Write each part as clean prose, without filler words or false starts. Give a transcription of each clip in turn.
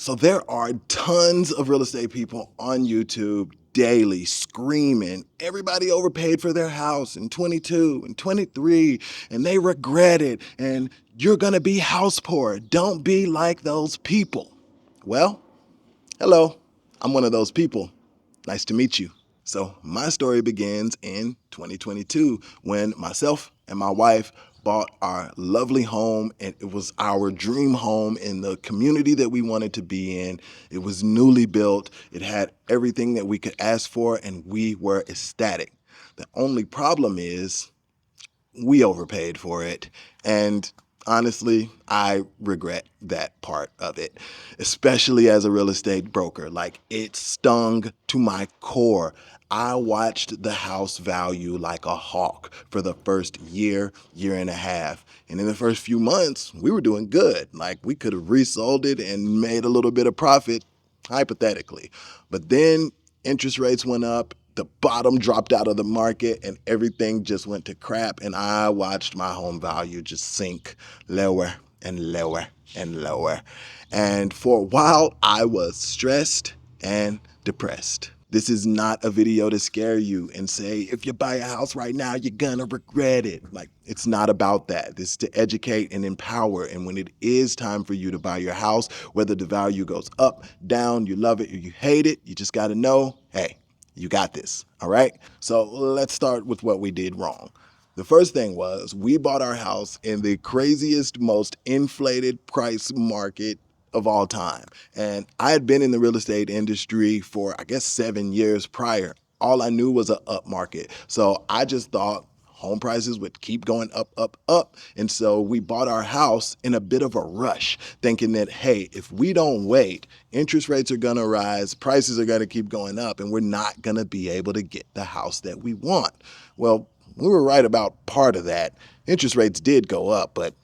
So there are tons of real estate people on YouTube daily screaming, everybody overpaid for their house in 22 and 23, and they regret it, and you're gonna be house poor. Don't be like those people. Well, hello, I'm one of those people. Nice to meet you. So, my story begins in 2022 when myself and my wife bought our lovely home, and it was our dream home in the community that we wanted to be in. It was newly built, it had everything that we could ask for, and we were ecstatic. The only problem is we overpaid for it. And honestly, I regret that part of it, especially as a real estate broker. Like, it stung to my core. I watched the house value like a hawk for the first year and a half. And in the first few months, we were doing good. Like, we could have resold it and made a little bit of profit, hypothetically. But then interest rates went up, the bottom dropped out of the market, and everything just went to crap. And I watched my home value just sink lower and lower and lower. And for a while, I was stressed and depressed. This is not a video to scare you and say, if you buy a house right now, you're gonna regret it. Like, it's not about that. This is to educate and empower. And when it is time for you to buy your house, whether the value goes up, down, you love it or you hate it, you just gotta know, hey, you got this, all right? So let's start with what we did wrong. The first thing was we bought our house in the craziest, most inflated price market of all time. And I had been in the real estate industry for, I guess, 7 years prior. All I knew was an up market. So I just thought home prices would keep going up, up, up. And so we bought our house in a bit of a rush, thinking that, hey, if we don't wait, interest rates are gonna rise, prices are gonna keep going up, and we're not gonna be able to get the house that we want. Well, we were right about part of that. Interest rates did go up, but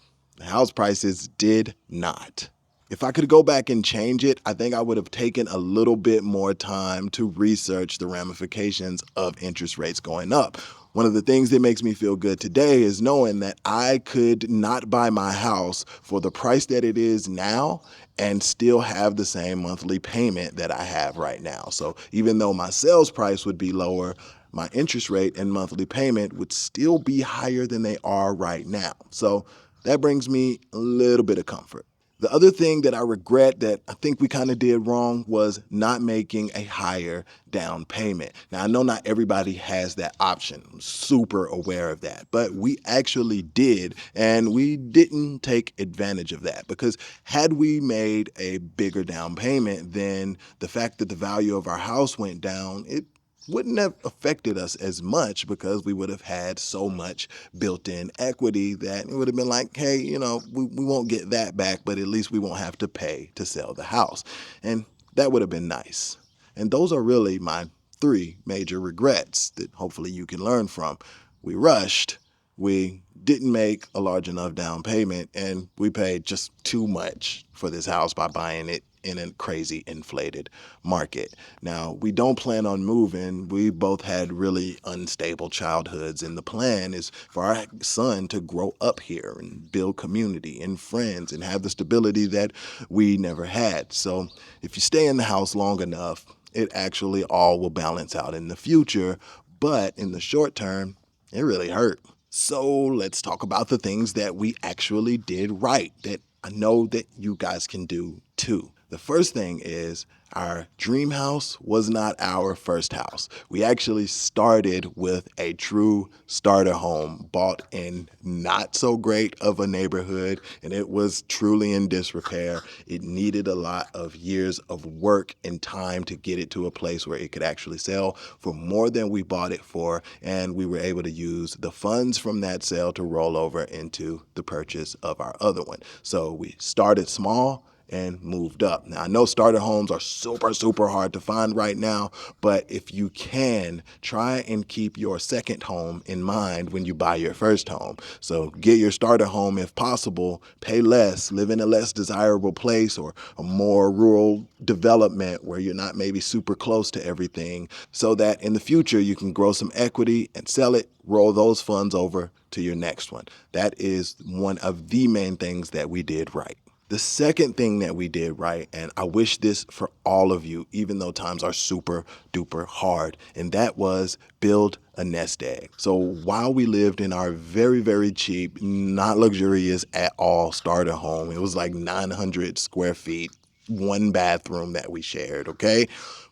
house prices did not. If I could go back and change it, I think I would have taken a little bit more time to research the ramifications of interest rates going up. One of the things that makes me feel good today is knowing that I could not buy my house for the price that it is now and still have the same monthly payment that I have right now. So even though my sales price would be lower, my interest rate and monthly payment would still be higher than they are right now. So that brings me a little bit of comfort. The other thing that I regret that I think we kind of did wrong was not making a higher down payment. Now, I know not everybody has that option. I'm super aware of that, but we actually did, and we didn't take advantage of that because had we made a bigger down payment, then the fact that the value of our house went down, it wouldn't have affected us as much because we would have had so much built-in equity that it would have been like, hey, we won't get that back, but at least we won't have to pay to sell the house. And that would have been nice. And those are really my 3 major regrets that hopefully you can learn from. We rushed, we didn't make a large enough down payment, and we paid just too much for this house by buying it in a crazy inflated market. Now, we don't plan on moving. We both had really unstable childhoods, and the plan is for our son to grow up here and build community and friends and have the stability that we never had. So if you stay in the house long enough, it actually all will balance out in the future. But in the short term, it really hurt. So let's talk about the things that we actually did right that I know that you guys can do too. The first thing is our dream house was not our first house. We actually started with a true starter home bought in not so great of a neighborhood, and it was truly in disrepair. It needed a lot of years of work and time to get it to a place where it could actually sell for more than we bought it for, and we were able to use the funds from that sale to roll over into the purchase of our other one. So we started small and moved up. Now, I know starter homes are super, super hard to find right now, but if you can, try and keep your second home in mind when you buy your first home. So get your starter home if possible, pay less, live in a less desirable place or a more rural development where you're not maybe super close to everything, so that in the future you can grow some equity and sell it, roll those funds over to your next one. That is one of the main things that we did right. The second thing that we did right, and I wish this for all of you, even though times are super duper hard, and that was build a nest egg. So while we lived in our very, very cheap, not luxurious at all starter home, it was like 900 square feet, one bathroom that we shared, okay?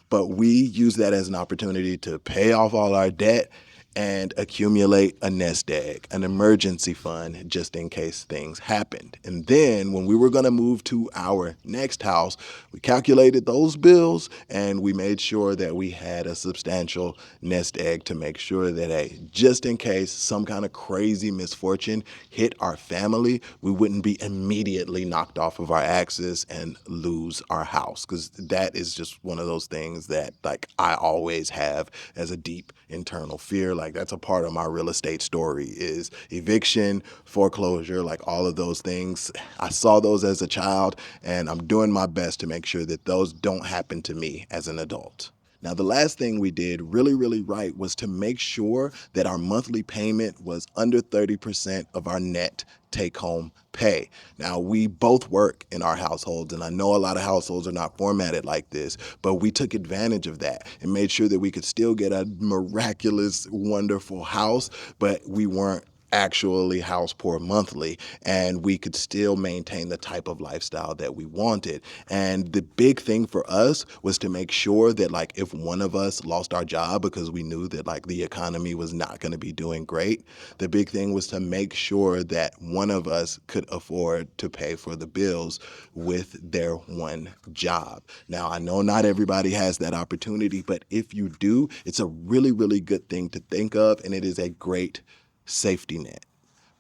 But we used that as an opportunity to pay off all our debt and accumulate a nest egg, an emergency fund, just in case things happened. And then when we were going to move to our next house, we calculated those bills and we made sure that we had a substantial nest egg to make sure that, hey, just in case some kind of crazy misfortune hit our family, we wouldn't be immediately knocked off of our axis and lose our house. Because that is just one of those things that, like, I always have as a deep internal fear. Like, that's a part of my real estate story is eviction, foreclosure, like all of those things. I saw those as a child, and I'm doing my best to make sure that those don't happen to me as an adult. Now, the last thing we did really, really right was to make sure that our monthly payment was under 30% of our net take-home pay. Now, we both work in our households, and I know a lot of households are not formatted like this, but we took advantage of that and made sure that we could still get a miraculous, wonderful house, but we weren't actually house poor monthly, and we could still maintain the type of lifestyle that we wanted. And the big thing for us was to make sure that, like, if one of us lost our job because we knew that, like, the economy was not going to be doing great, the big thing was to make sure that one of us could afford to pay for the bills with their one job. Now, I know not everybody has that opportunity, but if you do, it's a really, really good thing to think of, and it is a great safety net.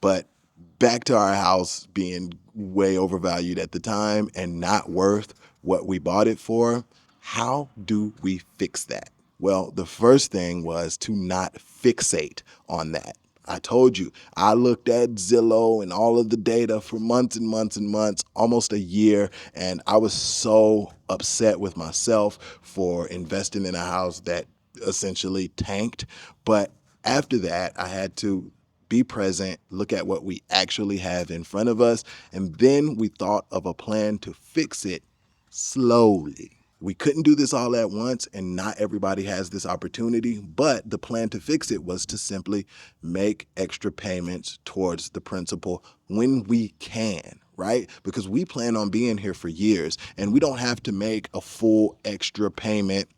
But back to our house being way overvalued at the time and not worth what we bought it for, how do we fix that? Well, the first thing was to not fixate on that. I told you, I looked at Zillow and all of the data for months and months and months, almost a year, and I was so upset with myself for investing in a house that essentially tanked. But after that, I had to be present, look at what we actually have in front of us, and then we thought of a plan to fix it slowly. We couldn't do this all at once, and not everybody has this opportunity, but the plan to fix it was to simply make extra payments towards the principal when we can, right? Because we plan on being here for years, and we don't have to make a full extra payment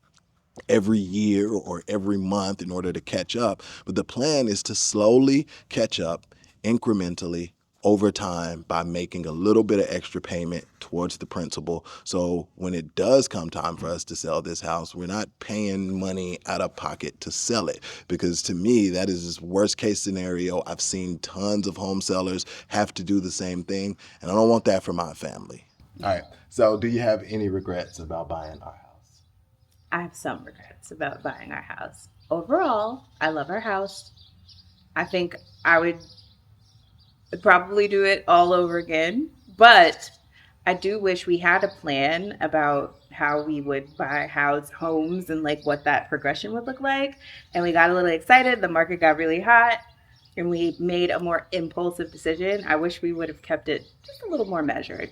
every year or every month in order to catch up. But the plan is to slowly catch up incrementally over time by making a little bit of extra payment towards the principal. So when it does come time for us to sell this house, we're not paying money out of pocket to sell it. Because to me, that is this worst case scenario. I've seen tons of home sellers have to do the same thing, and I don't want that for my family. All right. So do you have any regrets about buying our house? I have some regrets about buying our house. Overall, I love our house. I think I would probably do it all over again, but I do wish we had a plan about how we would buy homes and like what that progression would look like. And we got a little excited. The market got really hot and we made a more impulsive decision. I wish we would have kept it just a little more measured.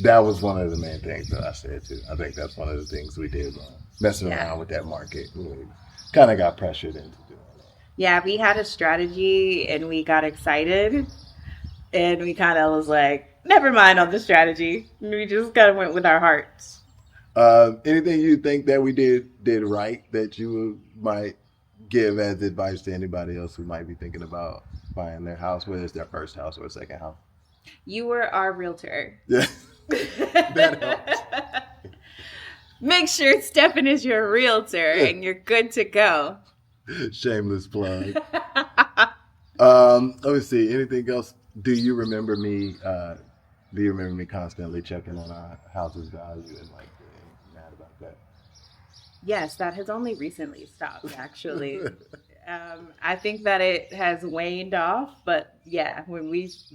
That was one of the main things that I said too. I think that's one of the things we did wrong. Messing Yeah. around with that market, we kind of got pressured into doing that. Yeah, we had a strategy and we got excited and we kind of was like, never mind on the strategy. We just kind of went with our hearts. Anything you think that we did right that you might give as advice to anybody else who might be thinking about buying their house, whether it's their first house or a second house? You were our realtor. Yeah, that helps. Make sure Stefan is your realtor and you're good to go. Shameless plug. Let me see. Anything else? Do you remember me? Do you remember me constantly checking on our house's value and like getting mad about that? Yes, that has only recently stopped, actually. I think that it has waned off, but yeah,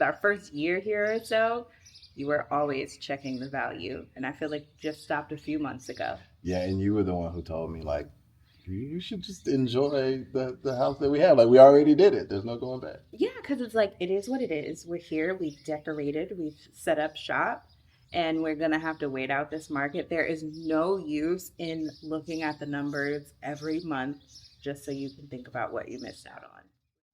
our first year here or so, you were always checking the value. And I feel like just stopped a few months ago. Yeah, and you were the one who told me like you should just enjoy the house that we have. Like we already did it. There's no going back. Yeah, because it's like, it is what it is. We're here, we've decorated, we've set up shop. and we're going to have to wait out this market. There is no use in looking at the numbers every month just so you can think about what you missed out on.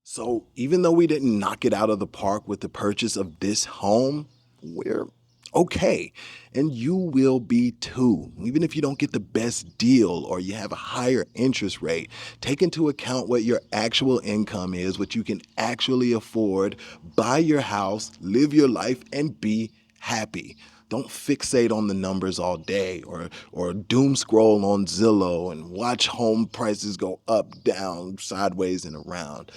So even though we didn't knock it out of the park with the purchase of this home, we're okay. And you will be too. Even if you don't get the best deal or you have a higher interest rate, take into account what your actual income is, what you can actually afford, buy your house, live your life, and be happy. Don't fixate on the numbers all day or doom scroll on Zillow and watch home prices go up, down, sideways, and around.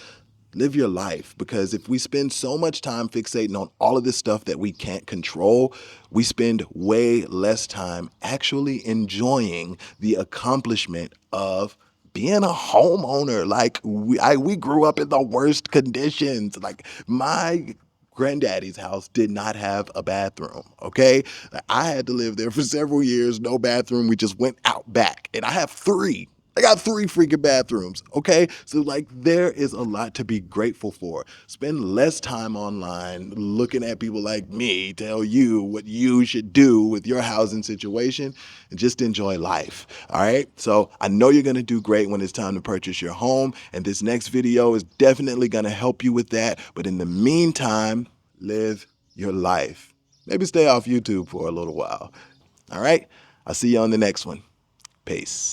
Live your life, because if we spend so much time fixating on all of this stuff that we can't control, we spend way less time actually enjoying the accomplishment of being a homeowner. Like we grew up in the worst conditions. Like my granddaddy's house did not have a bathroom. Okay. I had to live there for several years, no bathroom. We just went out back, and I have three. I got three freaking bathrooms, okay? So, like, there is a lot to be grateful for. Spend less time online looking at people like me tell you what you should do with your housing situation, and just enjoy life, all right? So, I know you're gonna do great when it's time to purchase your home, and this next video is definitely gonna help you with that. But in the meantime, live your life. Maybe stay off YouTube for a little while, all right? I'll see you on the next one. Peace.